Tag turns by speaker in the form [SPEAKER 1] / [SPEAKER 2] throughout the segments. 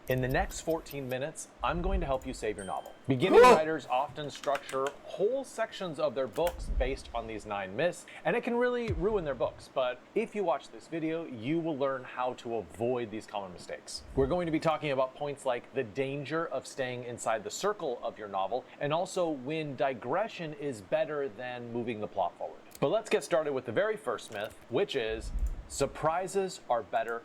[SPEAKER 1] In the next 14 minutes, I'm going to help you save your novel. Beginning writers often structure whole sections of their books based on these 9 myths, and it can really ruin their books. But if you watch this video, you will learn how to avoid these common mistakes. We're going to be talking about points like the danger of staying inside the circle of your novel, and also when digression is better than moving the plot forward. But let's get started with the very first myth, which is surprises are better.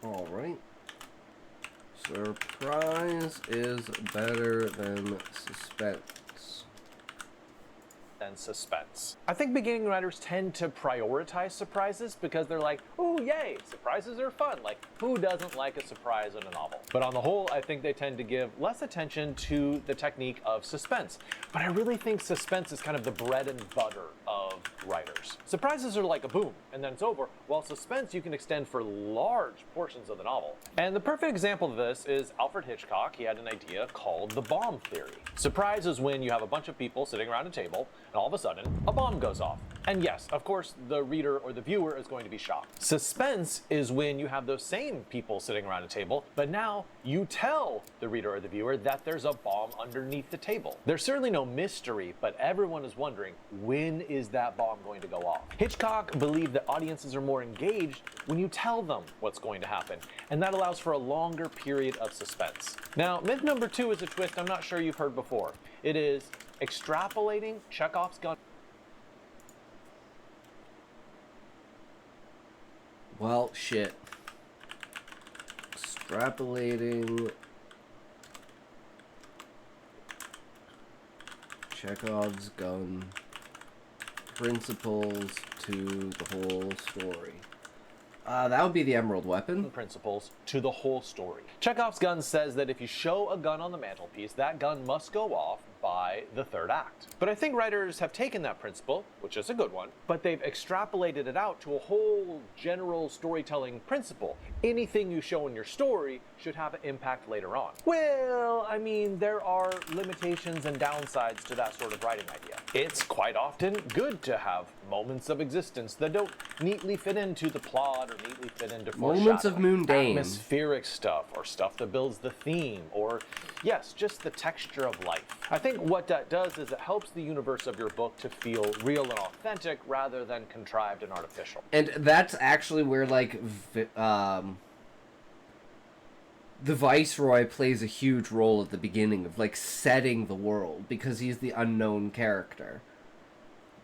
[SPEAKER 2] All right. Surprise is better than suspense.
[SPEAKER 1] I think beginning writers tend to prioritize surprises because they're like, oh yay, surprises are fun. Like, who doesn't like a surprise in a novel? But on the whole, I think they tend to give less attention to the technique of suspense. But I really think suspense is kind of the bread and butter of writers. Surprises are like a boom, and then it's over, while suspense you can extend for large portions of the novel. And the perfect example of this is Alfred Hitchcock. He had an idea called the bomb theory. Surprise is when you have a bunch of people sitting around a table, and all of a sudden, a bomb goes off. And yes, of course, the reader or the viewer is going to be shocked. Suspense is when you have those same people sitting around a table, but now you tell the reader or the viewer that there's a bomb underneath the table. There's certainly no mystery, but everyone is wondering, when is that bomb going to go off? Hitchcock believed that audiences are more engaged when you tell them what's going to happen, and that allows for a longer period of suspense. Now, myth number 2 is a twist I'm not sure you've heard before. It is extrapolating Chekhov's gun.
[SPEAKER 2] Well, shit. Extrapolating Chekhov's gun principles to the whole story. That would be the Emerald Weapon.
[SPEAKER 1] Principles to the whole story. Chekhov's gun says that if you show a gun on the mantelpiece, that gun must go off by the 3rd act. But I think writers have taken that principle, which is a good one, but they've extrapolated it out to a whole general storytelling principle. Anything you show in your story should have an impact later on. Well, I mean, there are limitations and downsides to that sort of writing idea. It's quite often good to have moments of existence that don't neatly fit into the plot or neatly fit into
[SPEAKER 2] moments of mundane,
[SPEAKER 1] atmospheric stuff, or stuff that builds the theme, or yes, just the texture of life. I think what that does is it helps the universe of your book to feel real and authentic rather than contrived and artificial.
[SPEAKER 2] And that's actually where, like, the Viceroy plays a huge role at the beginning of, like, setting the world, because he's the unknown character.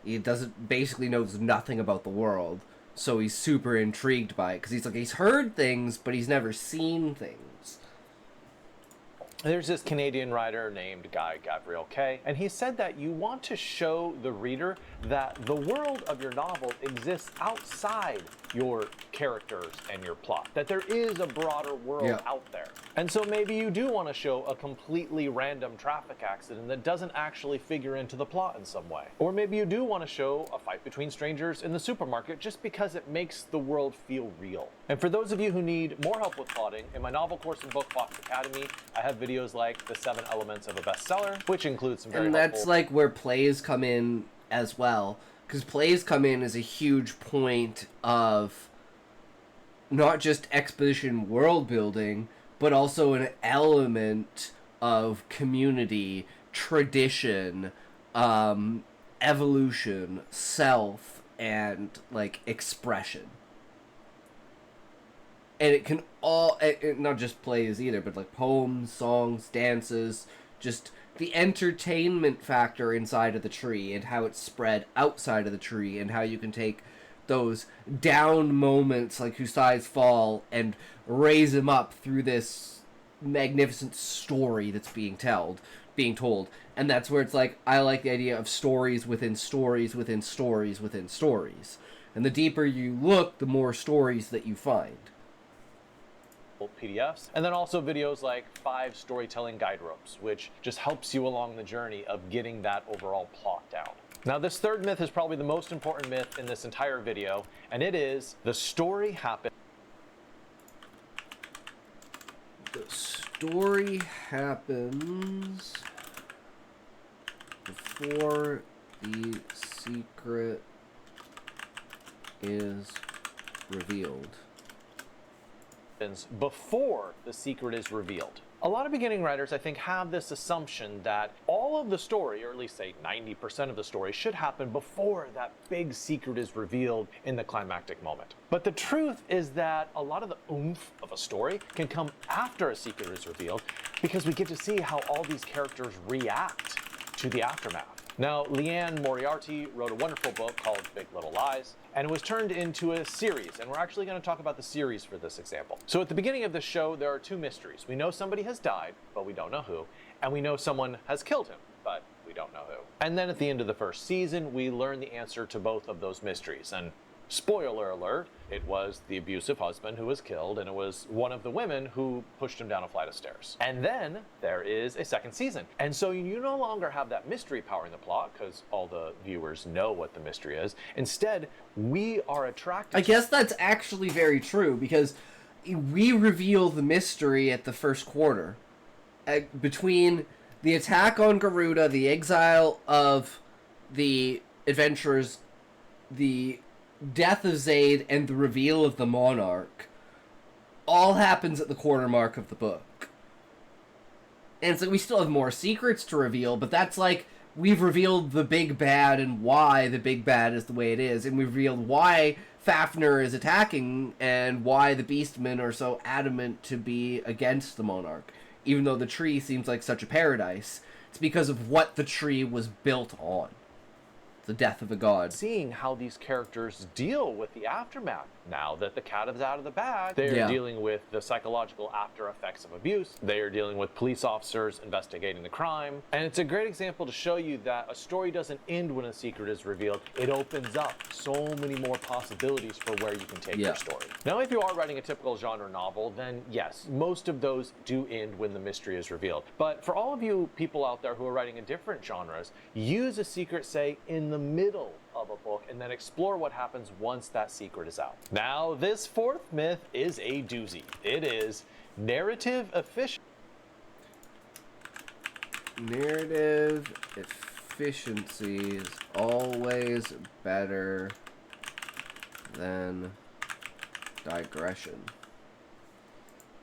[SPEAKER 2] He basically knows nothing about the world, so he's super intrigued by it, because he's heard things, but he's never seen things.
[SPEAKER 1] There's this Canadian writer named Guy Gavriel Kay, and he said that you want to show the reader that the world of your novel exists outside your characters and your plot, that there is a broader world out there. And so maybe you do want to show a completely random traffic accident that doesn't actually figure into the plot in some way. Or maybe you do want to show a fight between strangers in the supermarket just because it makes the world feel real. And for those of you who need more help with plotting, in my novel course in Bookfox Academy, I have videos like the 7 elements of a bestseller, which includes some very helpful...
[SPEAKER 2] And that's like where plays come in as well, because plays come in as a huge point of not just exposition world building, but also an element of community, tradition, evolution, self, and, like, expression. And it can all, not just plays either, but, like, poems, songs, dances, just the entertainment factor inside of the tree and how it's spread outside of the tree, and how you can take those down moments like Whose Sides Fall and raise him up through this magnificent story that's being told. And that's where it's like, I like the idea of stories within stories within stories within stories. And the deeper you look, the more stories that you find.
[SPEAKER 1] PDFs, and then also videos like 5 storytelling guide ropes, which just helps you along the journey of getting that overall plot down. Now, this 3rd myth is probably the most important myth in this entire video, and it is the story happens.
[SPEAKER 2] The story happens before the secret is revealed.
[SPEAKER 1] happens before the secret is revealed. A lot of beginning writers, I think, have this assumption that all of the story, or at least say 90% of the story, should happen before that big secret is revealed in the climactic moment. But the truth is that a lot of the oomph of a story can come after a secret is revealed, because we get to see how all these characters react to the aftermath. Now, Leanne Moriarty wrote a wonderful book called Big Little Lies, and it was turned into a series, and we're actually going to talk about the series for this example. So at the beginning of the show, there are two mysteries. We know somebody has died, but we don't know who, and we know someone has killed him, but we don't know who. And then at the end of the first season, we learn the answer to both of those mysteries, and spoiler alert, it was the abusive husband who was killed, and it was one of the women who pushed him down a flight of stairs. And then there is a second season. And so you no longer have that mystery powering the plot, because all the viewers know what the mystery is. Instead, we are attracted.
[SPEAKER 2] I guess that's actually very true, because we reveal the mystery at the first quarter. Between the attack on Garuda, the exile of the adventurers, the death of Zaid, and the reveal of the monarch all happens at the quarter mark of the book. And so we still have more secrets to reveal, but that's like, we've revealed the big bad and why the big bad is the way it is, and we've revealed why Fafnir is attacking and why the Beastmen are so adamant to be against the monarch. Even though the tree seems like such a paradise, it's because of what the tree was built on. The death of a god.
[SPEAKER 1] Seeing how these characters deal with the aftermath. Now that the cat is out of the bag, they're dealing with the psychological after effects of abuse. They are dealing with police officers investigating the crime. And it's a great example to show you that a story doesn't end when a secret is revealed. It opens up so many more possibilities for where you can take your story. Now, if you are writing a typical genre novel, then yes, most of those do end when the mystery is revealed. But for all of you people out there who are writing in different genres, use a secret, say, in the middle of a book, and then explore what happens once that secret is out. Now, this fourth myth is a doozy. It is narrative efficiency.
[SPEAKER 2] Narrative efficiency is always better than digression.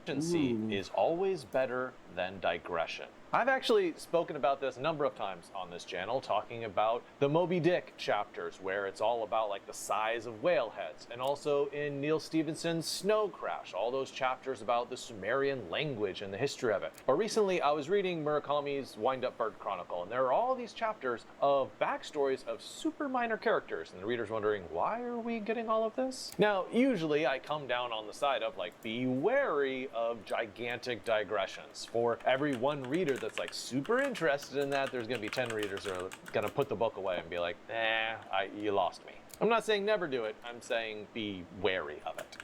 [SPEAKER 1] Efficiency is always better than digression. I've actually spoken about this a number of times on this channel, talking about the Moby Dick chapters, where it's all about like the size of whale heads, and also in Neil Stephenson's Snow Crash, all those chapters about the Sumerian language and the history of it. Or recently, I was reading Murakami's Wind-Up Bird Chronicle, and there are all these chapters of backstories of super minor characters, and the reader's wondering, why are we getting all of this? Now, usually I come down on the side of like, be wary of gigantic digressions. For every one reader that's like super interested in that, there's gonna be 10 readers who are gonna put the book away and be like, you lost me. I'm not saying never do it, I'm saying be wary of it.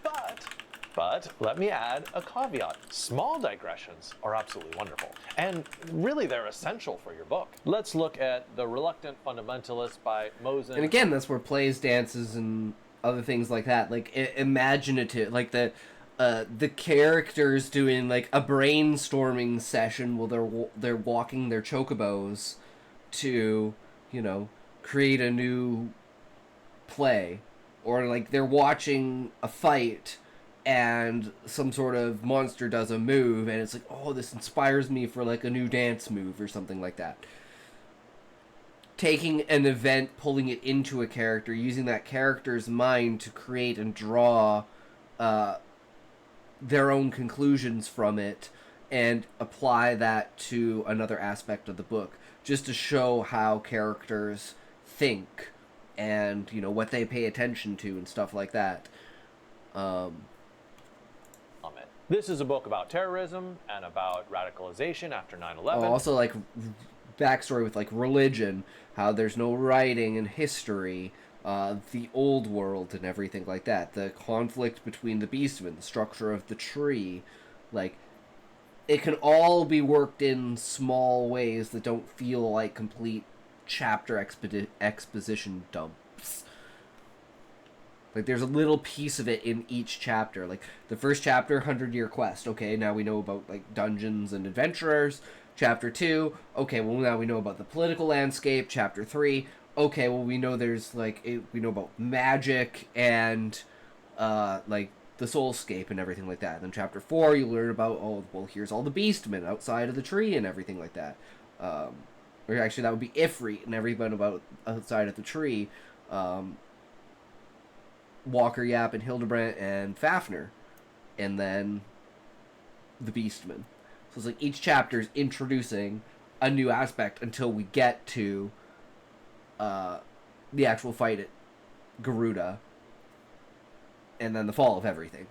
[SPEAKER 1] But let me add a caveat. Small digressions are absolutely wonderful, and really they're essential for your book. Let's look at The Reluctant Fundamentalist by Mosen.
[SPEAKER 2] And again, that's where plays, dances, and other things like that, like imaginative, like the characters doing like a brainstorming session while they're walking their chocobos to, you know, create a new play, or like they're watching a fight and some sort of monster does a move and it's like, oh, this inspires me for like a new dance move or something like that. Taking an event, pulling it into a character, using that character's mind to create and draw their own conclusions from it and apply that to another aspect of the book, just to show how characters think and, you know, what they pay attention to and stuff like that.
[SPEAKER 1] This is a book about terrorism and about radicalization after 9/11.
[SPEAKER 2] Also, like, backstory with, like, religion, how there's no writing and history, the old world and everything like that, the conflict between the Beastmen, the structure of the tree, like, it can all be worked in small ways that don't feel like complete chapter exposition dumps. Like, there's a little piece of it in each chapter. Like, the first chapter, 100-Year Quest. Okay, now we know about, like, dungeons and adventurers. Chapter 2, okay, well, now we know about the political landscape. Chapter 3, okay, well, we know there's, like, we know about magic and, like, the soulscape and everything like that. And then chapter 4, you learn about, oh, well, here's all the beastmen outside of the tree and everything like that. Or actually, that would be Ifrit and everyone about outside of the tree. Walker, Yap, and Hildebrandt, and Fafnir. And then the beastmen. So it's like each chapter is introducing a new aspect until we get to the actual fight at Garuda. And then the fall of everything.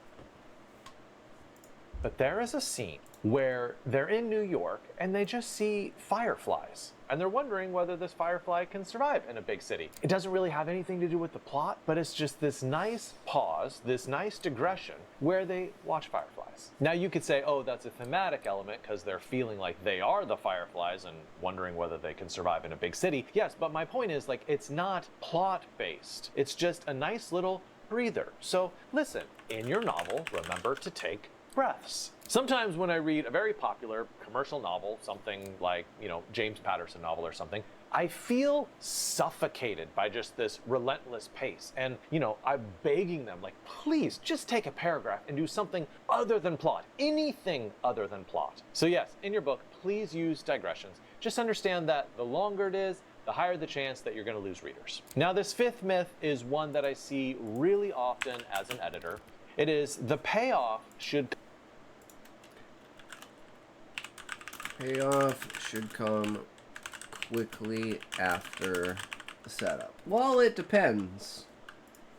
[SPEAKER 1] But there is a scene where they're in New York and they just see fireflies. And they're wondering whether this firefly can survive in a big city. It doesn't really have anything to do with the plot, but it's just this nice pause, this nice digression where they watch fireflies. Now you could say, oh, that's a thematic element because they're feeling like they are the fireflies and wondering whether they can survive in a big city. Yes, but my point is, like, it's not plot-based. It's just a nice little breather. So listen, in your novel, remember to take breaths. Sometimes when I read a very popular commercial novel, something like, James Patterson novel or something, I feel suffocated by just this relentless pace. And, I'm begging them, like, please just take a paragraph and do something other than plot, anything other than plot. So yes, in your book, please use digressions. Just understand that the longer it is, the higher the chance that you're going to lose readers. Now, this fifth myth is one that I see really often as an editor. It is the payoff should
[SPEAKER 2] come quickly after the setup. Well, it depends.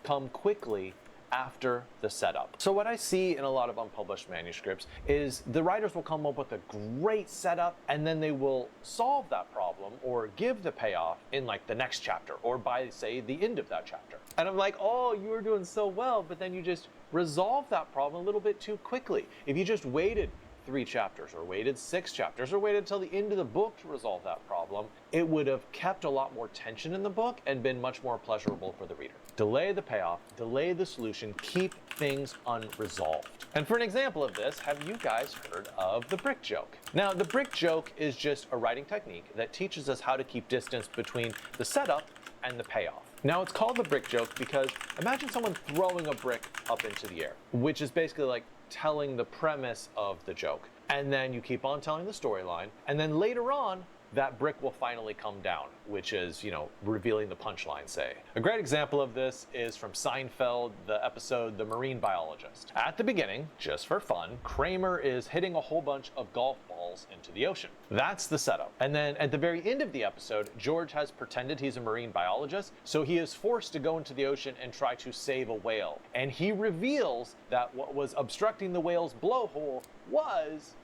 [SPEAKER 1] come quickly after the setup. So what I see in a lot of unpublished manuscripts is the writers will come up with a great setup and then they will solve that problem or give the payoff in like the next chapter or by, say, the end of that chapter. And I'm like, oh, you were doing so well, but then you just resolved that problem a little bit too quickly. If you just waited 3 chapters or waited 6 chapters or waited till the end of the book to resolve that problem, it would have kept a lot more tension in the book and been much more pleasurable for the reader. Delay the payoff, delay the solution, keep things unresolved. And for an example of this, have you guys heard of the brick joke? Now, the brick joke is just a writing technique that teaches us how to keep distance between the setup and the payoff. Now, it's called the brick joke because imagine someone throwing a brick up into the air, which is basically like telling the premise of the joke. And then you keep on telling the storyline, and then later on, that brick will finally come down, which is, revealing the punchline, say. A great example of this is from Seinfeld, the episode The Marine Biologist. At the beginning, just for fun, Kramer is hitting a whole bunch of golf balls into the ocean. That's the setup. And then at the very end of the episode, George has pretended he's a marine biologist, so he is forced to go into the ocean and try to save a whale. And he reveals that what was obstructing the whale's blowhole was,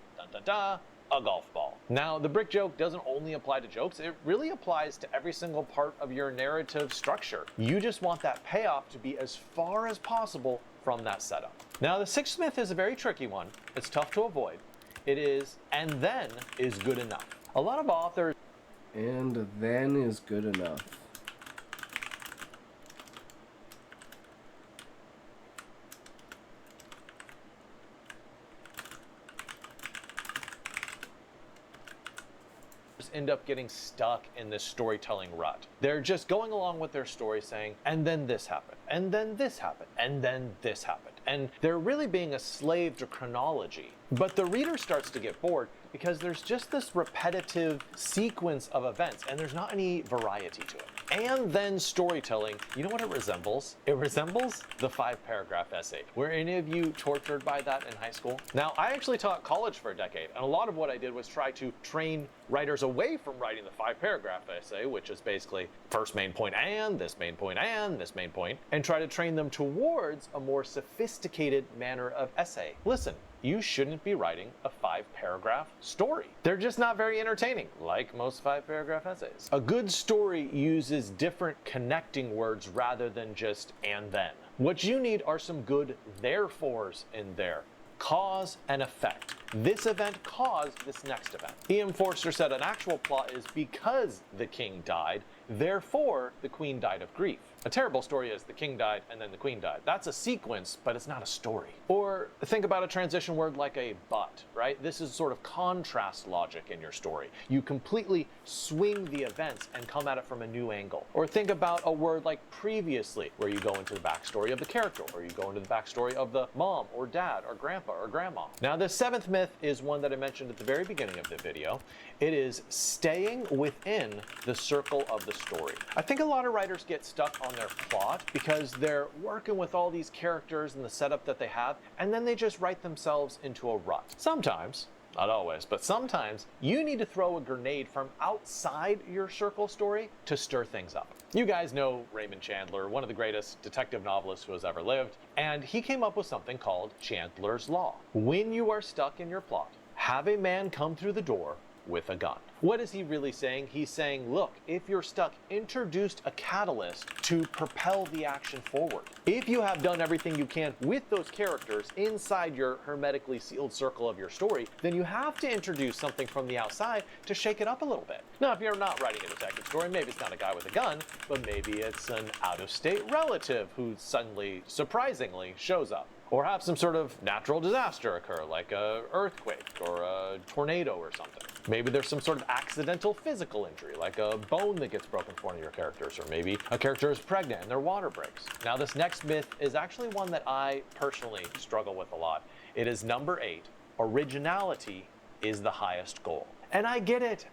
[SPEAKER 1] a golf ball. Now, the brick joke doesn't only apply to jokes, it really applies to every single part of your narrative structure. You just want that payoff to be as far as possible from that setup. Now, the sixth myth is a very tricky one. It's tough to avoid. It is, and then is good enough. A lot of authors...
[SPEAKER 2] And then is good enough.
[SPEAKER 1] end up getting stuck in this storytelling rut. They're just going along with their story saying, and then this happened, and then this happened, and then this happened. And they're really being a slave to chronology. But the reader starts to get bored because there's just this repetitive sequence of events and there's not any variety to it. And then storytelling, you know what it resembles? It resembles the 5-paragraph essay. Were any of you tortured by that in high school? Now, I actually taught college for a decade, and a lot of what I did was try to train writers away from writing the 5-paragraph essay, which is basically first main point and this main point and this main point, and try to train them towards a more sophisticated manner of essay. Listen, you shouldn't be writing a 5-paragraph story. They're just not very entertaining, like most 5-paragraph essays. A good story uses different connecting words rather than just and then. What you need are some good therefores in there. Cause and effect. This event caused this next event. E.M. Forster said an actual plot is because the king died, Therefore, the queen died of grief. A terrible story is the king died and then the queen died. That's a sequence, but it's not a story. Or think about a transition word like a but, right? This is sort of contrast logic in your story. You completely swing the events and come at it from a new angle. Or think about a word like previously, where you go into the backstory of the character, or you go into the backstory of the mom or dad or grandpa or grandma. Now, this seventh myth is one that I mentioned at the very beginning of the video. It is staying within the circle of the story. I think a lot of writers get stuck on their plot because they're working with all these characters and the setup that they have, and then they just write themselves into a rut. Sometimes, not always, but sometimes you need to throw a grenade from outside your circle story to stir things up. You guys know Raymond Chandler, one of the greatest detective novelists who has ever lived, and he came up with something called Chandler's Law. When you are stuck in your plot, have a man come through the door with a gun. What is he really saying? He's saying, look, if you're stuck, introduce a catalyst to propel the action forward. If you have done everything you can with those characters inside your hermetically sealed circle of your story, then you have to introduce something from the outside to shake it up a little bit. Now, if you're not writing a detective story, maybe it's not a guy with a gun, but maybe it's an out-of-state relative who suddenly, surprisingly, shows up. Or have some sort of natural disaster occur, like an earthquake or a tornado or something. Maybe there's some sort of accidental physical injury, like a bone that gets broken for one of your characters, or maybe a character is pregnant and their water breaks. Now, this next myth is actually one that I personally struggle with a lot. It is number 8, originality is the highest goal. And I get it.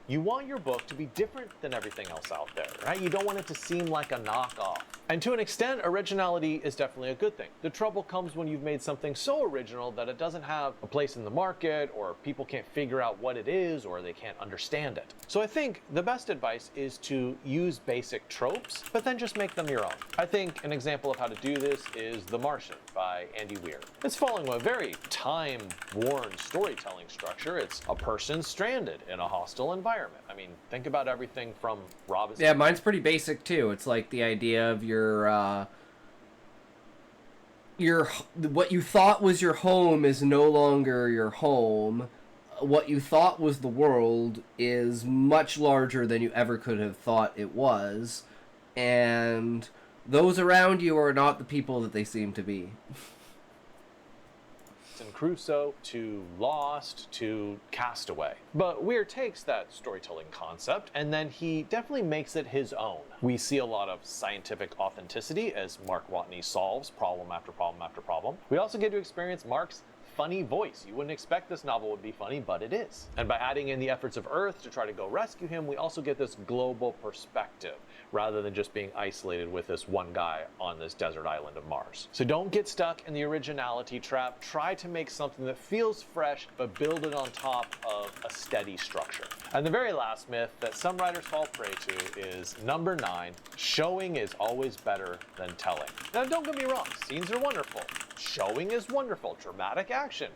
[SPEAKER 1] You want your book to be different than everything else out there, right? You don't want it to seem like a knockoff. And to an extent, originality is definitely a good thing. The trouble comes when you've made something so original that it doesn't have a place in the market, or people can't figure out what it is, or they can't understand it. So I think the best advice is to use basic tropes, but then just make them your own. I think an example of how to do this is The Martian by Andy Weir. It's following a very time-worn storytelling structure. It's a person stranded in a hostile environment. I mean, think about everything from Robinson.
[SPEAKER 2] Yeah, mine's pretty basic too. It's like the idea of your what you thought was your home is no longer your home. What you thought was the world is much larger than you ever could have thought it was, and those around you are not the people that they seem to be.
[SPEAKER 1] Crusoe to Lost to Castaway. But Weir takes that storytelling concept and then he definitely makes it his own. We see a lot of scientific authenticity as Mark Watney solves problem after problem after problem. We also get to experience Mark's funny voice. You wouldn't expect this novel would be funny, but it is. And by adding in the efforts of Earth to try to go rescue him, we also get this global perspective, rather than just being isolated with this one guy on this desert island of Mars. So don't get stuck in the originality trap. Try to make something that feels fresh, but build it on top of a steady structure. And the very last myth that some writers fall prey to is number 9, showing is always better than telling. Now, don't get me wrong, scenes are wonderful. Showing is wonderful, dramatic action.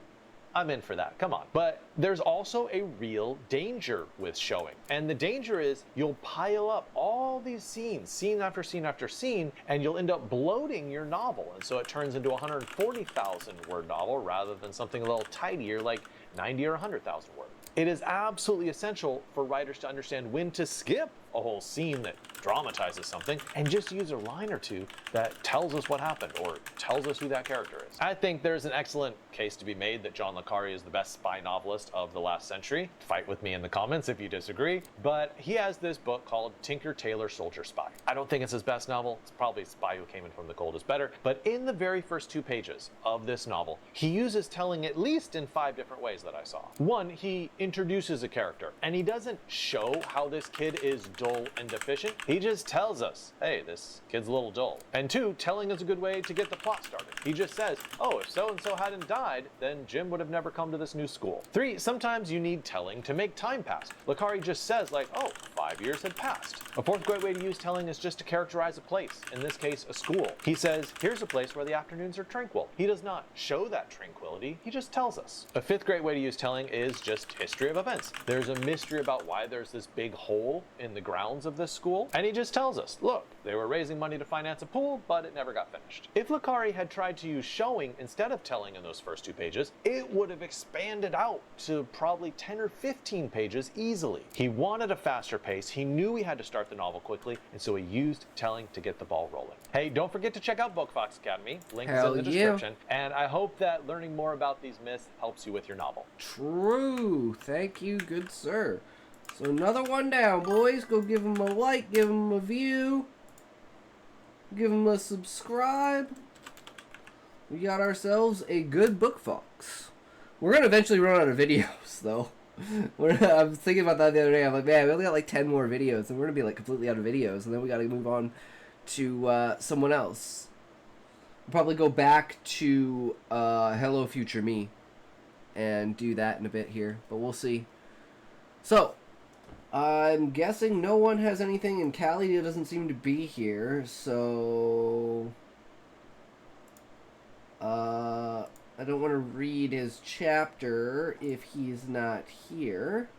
[SPEAKER 1] I'm in for that, come on. But there's also a real danger with showing. And the danger is you'll pile up all these scenes, scene after scene after scene, and you'll end up bloating your novel. And so it turns into a 140,000 word novel rather than something a little tidier like 90 or 100,000 words. It is absolutely essential for writers to understand when to skip a whole scene that dramatizes something and just use a line or two that tells us what happened or tells us who that character is. I think there's an excellent case to be made that John le Carré is the best spy novelist of the last century. Fight with me in the comments if you disagree, but he has this book called Tinker Tailor Soldier Spy. I don't think it's his best novel. It's probably Spy Who Came in from the Cold is better, but in the very first 2 pages of this novel, he uses telling at least in 5 different ways that I saw. 1, he introduces a character, and he doesn't show how this kid is dull and deficient. He just tells us, hey, this kid's a little dull. And 2, telling is a good way to get the plot started. He just says, oh, if so-and-so hadn't died, then Jim would have never come to this new school. 3, sometimes you need telling to make time pass. Le Carré just says like, oh, 5 years had passed. A 4th great way to use telling is just to characterize a place, in this case, a school. He says, here's a place where the afternoons are tranquil. He does not show that tranquility, he just tells us. A 5th great way to use telling is just history of events. There's a mystery about why there's this big hole in the ground grounds of this school, and he just tells us, look, they were raising money to finance a pool, but it never got finished. If Lucari had tried to use showing instead of telling in those first 2 pages, it would have expanded out to probably 10 or 15 pages easily. He wanted a faster pace, he knew he had to start the novel quickly, and so he used telling to get the ball rolling. Hey, don't forget to check out Bookfox Academy, link is in the description, and I hope that learning more about these myths helps you with your novel.
[SPEAKER 2] True. Thank you, good sir. So another one down, boys. Go give him a like, give him a view, give him a subscribe. We got ourselves a good Bookfox. We're going to eventually run out of videos, though. I was thinking about that the other day. I'm like, man, we only got like 10 more videos, and we're going to be like completely out of videos, and then we got to move on to someone else. We'll probably go back to Hello Future Me and do that in a bit here, but we'll see. So, I'm guessing no one has anything, and Callie doesn't seem to be here, so I don't want to read his chapter if he's not here.